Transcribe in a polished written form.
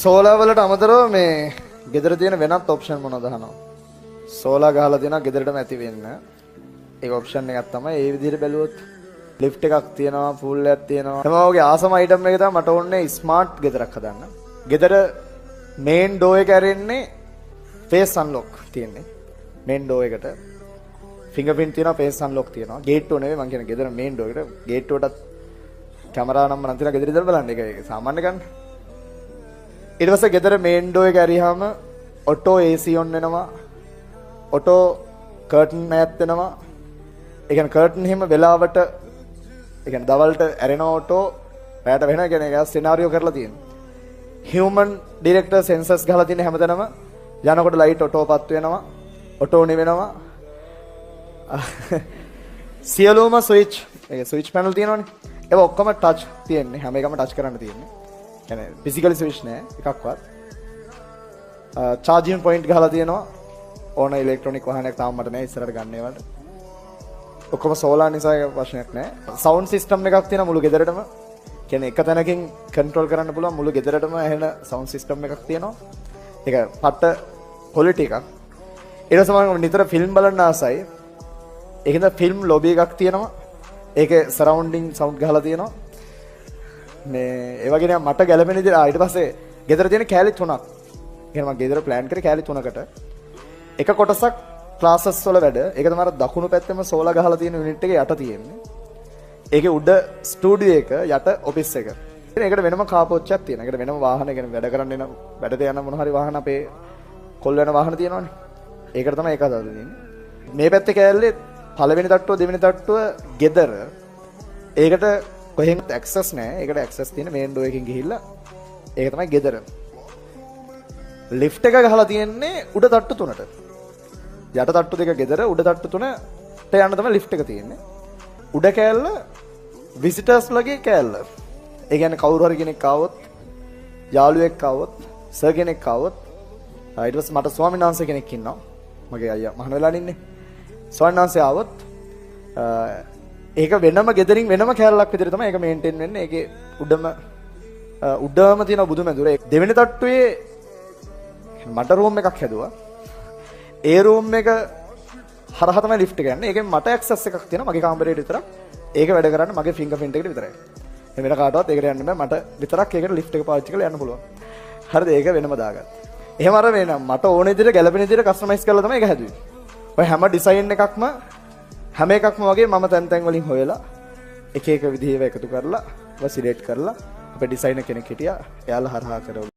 Solar වලට අමතරව මේ ගෙදර තියෙන වෙනත් ඔප්ෂන් මොනවද අහනවා. සෝලා ගහලා තියෙනවා ගෙදරටම ඇති වෙන්න. ඒක ඔප්ෂන් එකක් තමයි. ඒ විදිහට බැලුවොත් ලිෆ්ට් එකක් තියෙනවා, පූල් එකක් තියෙනවා. හැම වගේ ආසම අයිටම් එක තමයි මට ඕනේ ස්මාර්ට් ගෙදරක් හදන්න. ගෙදර මේන් ඩෝ එක ඇරෙන්නේ ෆේස් අන්ලොක් තියෙන්නේ. මේන් ඩෝ එකට ෆින්ගර්ප්‍රින්ට් තියෙනවා, ෆේස් අන්ලොක් තියෙනවා. ගේට්ටුව නෙවෙයි මං කියන්නේ ගෙදර මේන් ඩෝ එකට. ගේට්ටුවටත් කැමරා නම් නම් තියෙනවා ගෙදර ඉඳලා බලන්න. ඒක සාමාන්‍ය ගන්න. ඊට පස්සේ ගෙදර මේන් ඩෝ එක ඇරියාම ඔටෝ AC ඔන් වෙනවා. ඔටෝ කර්ටන් මෑත් වෙනවා. ඒ කියන්නේ කර්ටන් එහෙම වෙලාවට ඒ කියන්නේ දවල්ට ඇරෙන ඔටෝ රැයට වෙනවා. කියන්නේ ඒක සිනාරියෝ කරලා තියෙනවා. හියුමන් ඩිරෙක්ටර් සෙන්සර්ස් ගහලා තියෙන හැමතැනම යනකොට ලයිට් ඔටෝපත් වෙනවා. ඔටෝ නිවෙනවා. සියලුම ස්විච් ඒ ස්විච් පැනල් තියෙනවනේ. ඒක ඔක්කොම ටච් තියෙන්නේ. හැම එකම ටච් කරන්න තියෙන්නේ. කියන්නේ ෆිසිකලි ස්විච් නෑ එකක්වත්. චාර්ජින් පොයින්ට් ගහලා තියෙනවා. ඕන ඉලෙක්ට්‍රොනික වාහනයක් තාම මට නෑ ඉස්සරහට ගන්න ඒවට. ඔක්කොම සෝලාර් නිසා ඒක ප්‍රශ්නයක් නෑ. සවුන්ඩ් සිස්ටම් එකක් තියෙනවා මුළු ගෙදරටම. කියන්නේ එක තැනකින් කන්ට්‍රෝල් කරන්න පුළුවන් මුළු ගෙදරටම ඇහෙන සවුන්ඩ් සිස්ටම් එකක් තියෙනවා. ඒක පට්ට ක්වොලිටි එකක්. ඊට පස්සේ මම නිතර ෆිල්ම් බලන්න ආසයි. ඒකෙන්ද ෆිල්ම් ලොබි එකක් තියෙනවා. ඒකේ සරවුන්ඩින් සවුන්ඩ් ගහලා තියෙනවා. මේ ඒ වගේ නෑ මට ගැළපෙන විදිහට ඊට පස්සේ ගෙදර තියෙන කෑලි 3ක්. එහෙනම් මම ගෙදර ප්ලෑන් කරේ කෑලි 3කට. එක කොටසක් ක්ලාසස් වල වැඩ. ඒක තමයි අර දකුණු පැත්තෙම සෝලා ගහලා තියෙන යුනිට් එකේ යට තියෙන්නේ. ඒකේ උඩ ස්ටුඩියෝ එක යට ඔෆිස් එක. ඉතින් ඒකට වෙනම කාපොච්චයක් තියෙනවා. ඒකට වෙනම වාහන කියන්නේ වැඩ කරන්න එන වැඩට යන මොන හරි වාහන අපේ කොල් වෙන වාහන තියෙනවනේ. ඒකට තමයි ඒක හදාලා තියෙන්නේ. මේ පැත්තේ කෑල්ලේ පළවෙනි තට්ටුව දෙවෙනි තට්ටුව ගෙදර. ඒකට කොහෙන්ද ඇක්සස් නැහැ. ඒකට ඇක්සස් තියෙන මේන් ඩෝ එකකින් ගිහිල්ලා ඒක තමයි ගෙදර. ලිෆ්ට් එක ගහලා තියෙන්නේ උඩ තට්ටු තුනට. යට තට්ටු දෙක ගෙදර, උඩ තට්ටු තුනට යන්න තමයි ලිෆ්ට් එක තියෙන්නේ. උඩ කෑල්ල විසිටර්ස් ලගේ කෑල්ල. ඒ කියන්නේ කවුරු හරි කෙනෙක් ආවොත්, යාළුවෙක් ආවොත්, සර් කෙනෙක් ආවොත්, ඊට පස්සේ මට ස්වාමීන් වහන්සේ කෙනෙක් ඉන්නවා. මගේ අයියා මහාන වෙලානේ ඉන්නේ. ස්වාමීන් වහන්සේ ආවොත් ඒක වෙනම ගෙදරින් වෙනම කෑල්ලක් විදිහට තමයි ඒක මේන්ටේන් වෙන්නේ. ඒකේ උඩම තියෙන බුදුමැදුර. දෙවෙනි තට්ටුවේ මට රූම් එකක් හැදුවා. ඒ රූම් එක හරහා තමයි ලිෆ්ට් එක යන්නේ. ඒකෙන් මට ඇක්සස් එකක් තියෙනවා මගේ කාමරේට විතරක්. ඒක වැඩ කරන්නේ මගේ ෆින්ගර්ප්‍රින්ට් එකට විතරයි. වෙන කාටවත් ඒකට යන්න බෑ. මට විතරක් ඒකට ලිෆ්ට් එක පාවිච්චි කරලා යන්න පුළුවන්. හරිද? ඒක වෙනම දාගන්න. එහෙම අර වෙන මට ඕන විදිහට ගැළපෙන විදිහට කස්ටමයිස් කරලා තමයි ඒක හැදුවේ. ඔය හැම ඩිසයින් එකක්ම හැම එකක්ම වගේ මම තැන් තැන් වලින් හොයලා එක එක විදිහේ එකතු කරලා සිලෙක්ට් කරලා අපේ ඩිසයිනර් කෙනෙක් හිටියා. එයාලා හරහා කරවුවා.